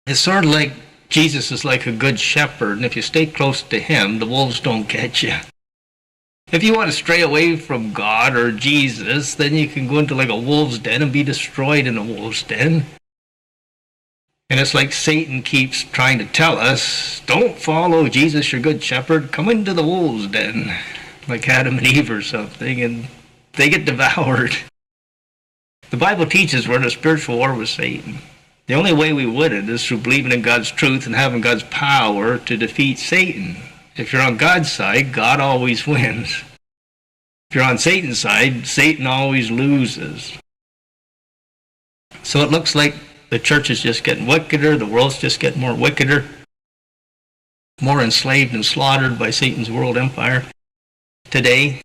It's sort of like Jesus is like a good shepherd, and if you stay close to him, the wolves don't get you. If you want to stray away from God or Jesus, then you can go into like a wolf's den and be destroyed in a wolf's den. And it's like Satan keeps trying to tell us, don't follow Jesus, your good shepherd, come into the wolf's den, like Adam and Eve or something, and they get devoured. The Bible teaches we're in a spiritual war with Satan. The only way we win it is through believing in God's truth and having God's power to defeat Satan. If you're on God's side, God always wins. If you're on Satan's side, Satan always loses. So it looks like the church is just getting wickeder, the world's just getting more wickeder, more enslaved and slaughtered by Satan's world empire today,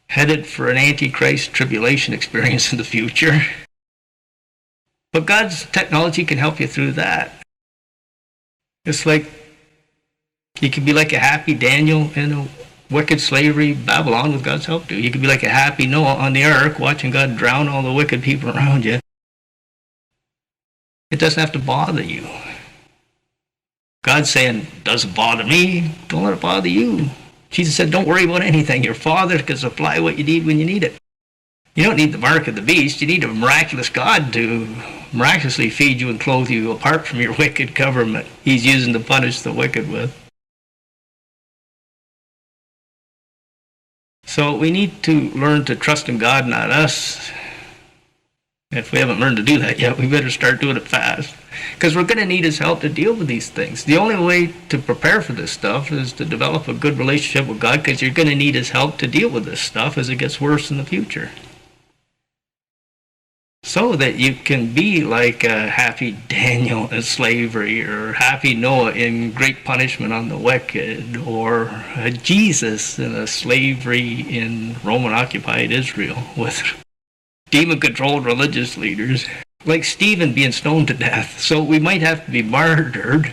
headed for an Antichrist tribulation experience in the future. But God's technology can help you through that. It's like you can be like a happy Daniel in a wicked slavery Babylon with God's help too. You can be like a happy Noah on the ark watching God drown all the wicked people around you. It doesn't have to bother you. God's saying, doesn't bother me, don't let it bother you. Jesus said, don't worry about anything. Your Father can supply what you need when you need it. You don't need the mark of the beast. You need a miraculous God to miraculously feed you and clothe you apart from your wicked government he's using to punish the wicked with. So we need to learn to trust in God, not us. If we haven't learned to do that yet, we better start doing it fast. Because we're going to need his help to deal with these things. The only way to prepare for this stuff is to develop a good relationship with God, because you're going to need his help to deal with this stuff as it gets worse in the future. So that you can be like a happy Daniel in slavery, or happy Noah in great punishment on the wicked, or a Jesus in a slavery in Roman-occupied Israel with demon-controlled religious leaders, like Stephen being stoned to death. So we might have to be martyred,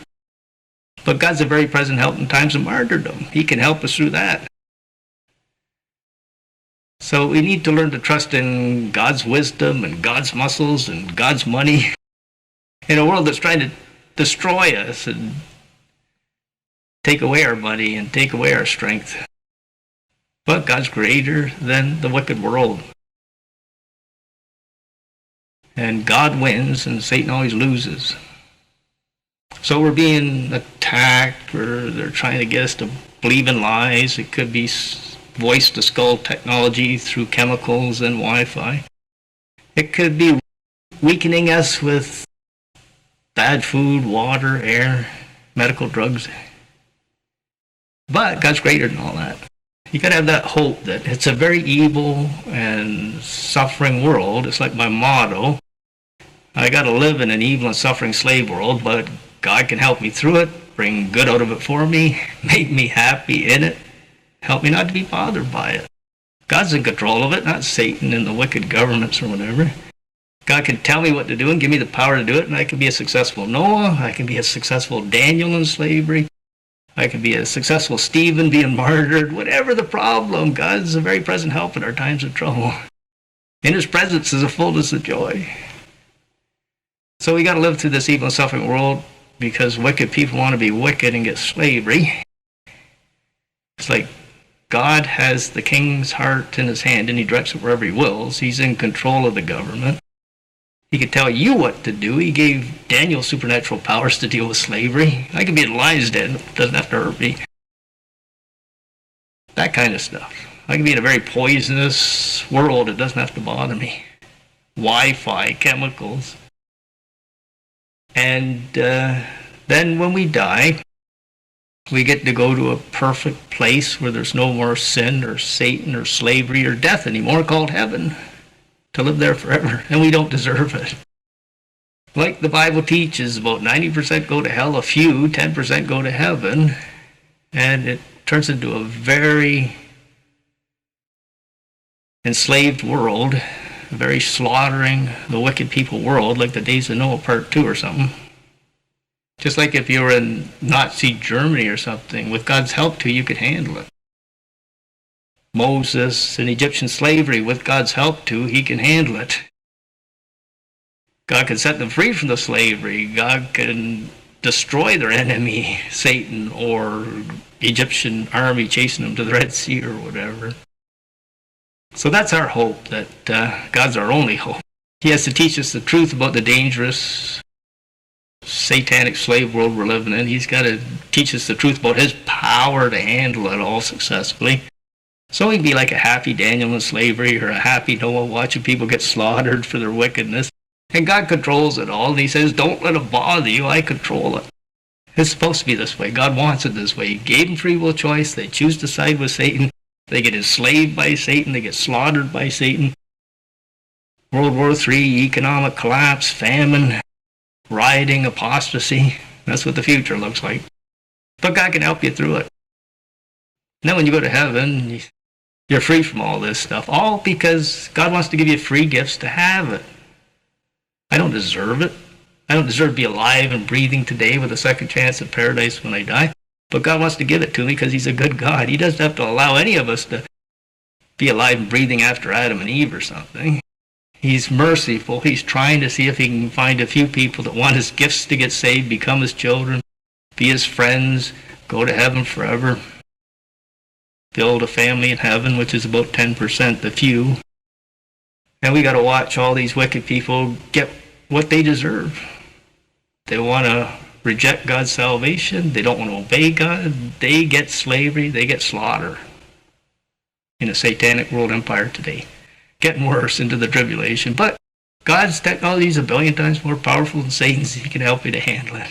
but God's a very present help in times of martyrdom. He can help us through that. So we need to learn to trust in God's wisdom and God's muscles and God's money in a world that's trying to destroy us and take away our money and take away our strength. But God's greater than the wicked world. And God wins and Satan always loses. So we're being attacked, or they're trying to get us to believe in lies. It could be voice-to-skull technology through chemicals and Wi-Fi. It could be weakening us with bad food, water, air, medical drugs. But God's greater than all that. You got to have that hope that it's a very evil and suffering world. It's like my motto. I got to live in an evil and suffering slave world, but God can help me through it, bring good out of it for me, make me happy in it, help me not to be bothered by it. God's in control of it, not Satan and the wicked governments or whatever. God can tell me what to do and give me the power to do it, and I can be a successful Noah, I can be a successful Daniel in slavery, I can be a successful Stephen being martyred. Whatever the problem, God's a very present help in our times of trouble. In his presence is a fullness of joy. So we got to live through this evil and suffering world because wicked people want to be wicked and get slavery. It's like God has the king's heart in his hand and he directs it wherever he wills. He's in control of the government. He can tell you what to do. He gave Daniel supernatural powers to deal with slavery. I can be in a lion's den. It doesn't have to hurt me. That kind of stuff. I can be in a very poisonous world. It doesn't have to bother me. Wi-Fi, chemicals. And then when we die, we get to go to a perfect place where there's no more sin or Satan or slavery or death anymore, called heaven, to live there forever, and we don't deserve it. Like the Bible teaches, about 90% go to hell, a few, 10% go to heaven, and it turns into a very enslaved world, a very slaughtering the wicked people world, like the days of Noah Part 2 or something. Just like if you were in Nazi Germany or something, with God's help too, you could handle it. Moses in Egyptian slavery, with God's help too, he can handle it. God can set them free from the slavery. God can destroy their enemy, Satan, or Egyptian army chasing them to the Red Sea or whatever. So that's our hope, that God's our only hope. He has to teach us the truth about the dangerous satanic slave world we're living in. He's got to teach us the truth about his power to handle it all successfully. So we can be like a happy Daniel in slavery, or a happy Noah watching people get slaughtered for their wickedness. And God controls it all, and he says, don't let it bother you, I control it. It's supposed to be this way. God wants it this way. He gave them free will choice. They choose to side with Satan. They get enslaved by Satan. They get slaughtered by Satan. World War III, economic collapse, famine, rioting, apostasy. That's what the future looks like. But God can help you through it. Now when you go to heaven, you're free from all this stuff. All because God wants to give you free gifts to have it. I don't deserve it. I don't deserve to be alive and breathing today with a second chance at paradise when I die. But God wants to give it to me because he's a good God. He doesn't have to allow any of us to be alive and breathing after Adam and Eve or something. He's merciful. He's trying to see if he can find a few people that want his gifts to get saved, become his children, be his friends, go to heaven forever, build a family in heaven, which is about 10%, the few. And we got to watch all these wicked people get what they deserve. They want to reject God's salvation. They don't want to obey God. They get slavery. They get slaughter in a satanic world empire today. Getting worse into the tribulation. But God's technology is a billion times more powerful than Satan's. He can help you to handle it.